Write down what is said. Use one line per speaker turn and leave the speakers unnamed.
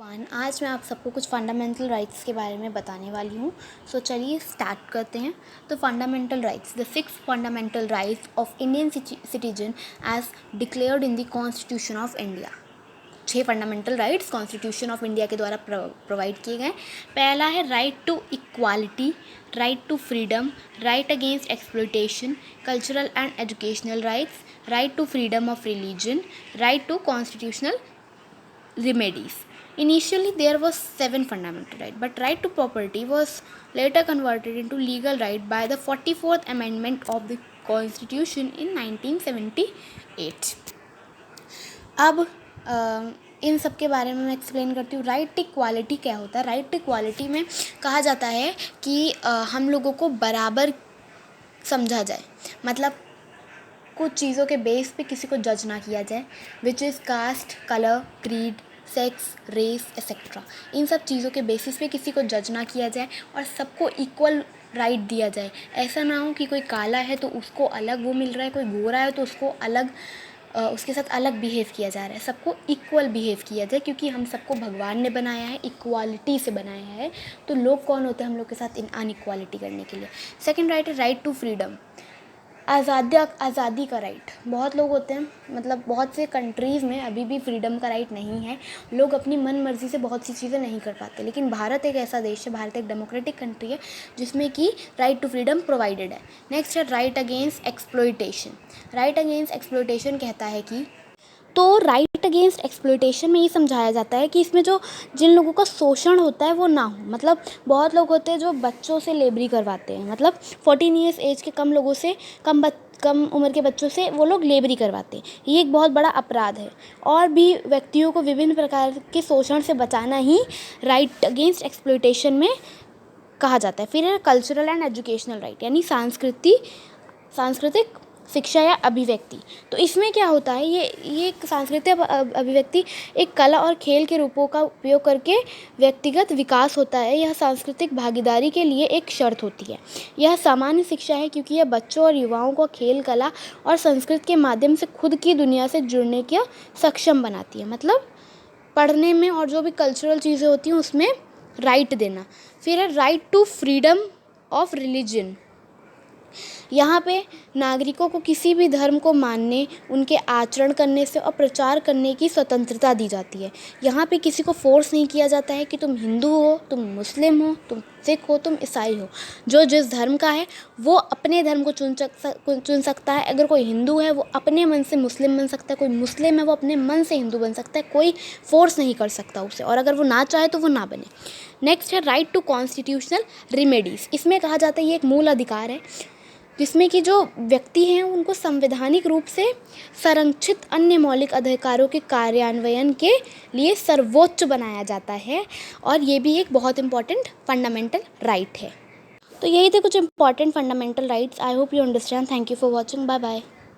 आज मैं आप सबको कुछ फंडामेंटल राइट्स के बारे में बताने वाली हूँ। सो चलिए स्टार्ट करते हैं। तो fundamental rights, the 6 fundamental rights of Indian citizen as declared in the constitution of India. 6 fundamental rights constitution of India के द्वारा प्रोवाइड किए गए। पहला है right to equality, right to freedom, right against exploitation, cultural and educational rights, right to freedom of religion, right to constitutional remedies. Initially, there was 7 fundamental rights, but right to property was later converted into legal right by the 44th Amendment of the Constitution in 1978. अब इन सब के बारे में मैं explain करती हूँ। Right to equality क्या होता है? राइट टू इक्वालिटी में कहा जाता है कि हम लोगों को बराबर समझा जाए, मतलब कुछ चीज़ों के बेस पे किसी को जज ना किया जाए, which is caste, colour, creed, sex, race etcetera. इन सब चीज़ों के बेसिस पे किसी को जज ना किया जाए और सबको इक्वल राइट दिया जाए। ऐसा ना हो कि कोई काला है तो उसको अलग वो मिल रहा है, कोई गोरा है तो उसको अलग उसके साथ अलग बिहेव किया जा रहा है। सबको इक्वल बिहेव किया जाए, क्योंकि हम सबको भगवान ने बनाया है, इक्वालिटी से बनाया है। तो लोग कौन होते हैं हम लोग के साथ अनइक्वालिटी करने के लिए? सेकेंड राइट है राइट टू फ्रीडम, आज़ादी का राइट। बहुत लोग होते हैं, मतलब बहुत से कंट्रीज़ में अभी भी फ्रीडम का राइट नहीं है। लोग अपनी मन मर्ज़ी से बहुत सी चीज़ें नहीं कर पाते, लेकिन भारत एक ऐसा देश है, भारत एक डेमोक्रेटिक कंट्री है जिसमें कि राइट टू फ्रीडम प्रोवाइडेड है। नेक्स्ट है right against exploitation. Right against exploitation कहता है कि राइट अगेंस्ट एक्सप्लॉयटेशन में ये समझाया जाता है कि इसमें जिन लोगों का शोषण होता है वो ना हो। मतलब बहुत लोग होते हैं जो बच्चों से लेबरी करवाते हैं, मतलब 14 ईयर्स एज के कम लोगों से, कम उम्र के बच्चों से वो लोग लेबरी करवाते हैं। ये एक बहुत बड़ा अपराध है और भी व्यक्तियों को विभिन्न प्रकार के शोषण से बचाना ही राइट अगेंस्ट एक्सप्लॉयटेशन में कहा जाता है। फिर है कल्चरल एंड एजुकेशनल राइट, यानी सांस्कृतिक शिक्षा या अभिव्यक्ति। तो इसमें क्या होता है, ये एक सांस्कृतिक अभिव्यक्ति एक कला और खेल के रूपों का उपयोग करके व्यक्तिगत विकास होता है। यह सांस्कृतिक भागीदारी के लिए एक शर्त होती है। यह सामान्य शिक्षा है क्योंकि यह बच्चों और युवाओं को खेल, कला और संस्कृति के माध्यम से खुद की दुनिया से जुड़ने के सक्षम बनाती है। मतलब पढ़ने में और जो भी कल्चरल चीज़ें होती हैं उसमें राइट देना। फिर है right to freedom of religion. यहाँ पे नागरिकों को किसी भी धर्म को मानने, उनके आचरण करने से और प्रचार करने की स्वतंत्रता दी जाती है। यहाँ पे किसी को फोर्स नहीं किया जाता है कि तुम हिंदू हो, तुम मुस्लिम हो, तुम सिख हो, तुम ईसाई हो। जो जिस धर्म का है वो अपने धर्म को चुन सकता है। अगर कोई हिंदू है वो अपने मन से मुस्लिम बन सकता है, कोई मुस्लिम है वो अपने मन से हिंदू बन सकता है। कोई फोर्स नहीं कर सकता उसे, और अगर वो ना चाहे तो वो ना बने। नेक्स्ट है राइट टू कॉन्स्टिट्यूशनल रिमेडीज़। इसमें कहा जाता है ये एक मूल अधिकार है जिसमें कि जो व्यक्ति हैं उनको संवैधानिक रूप से संरक्षित अन्य मौलिक अधिकारों के कार्यान्वयन के लिए सर्वोच्च बनाया जाता है, और ये भी एक बहुत इम्पॉर्टेंट फंडामेंटल राइट है। तो यही थे कुछ important fundamental rights. I hope you understand. Thank you for watching. Bye bye.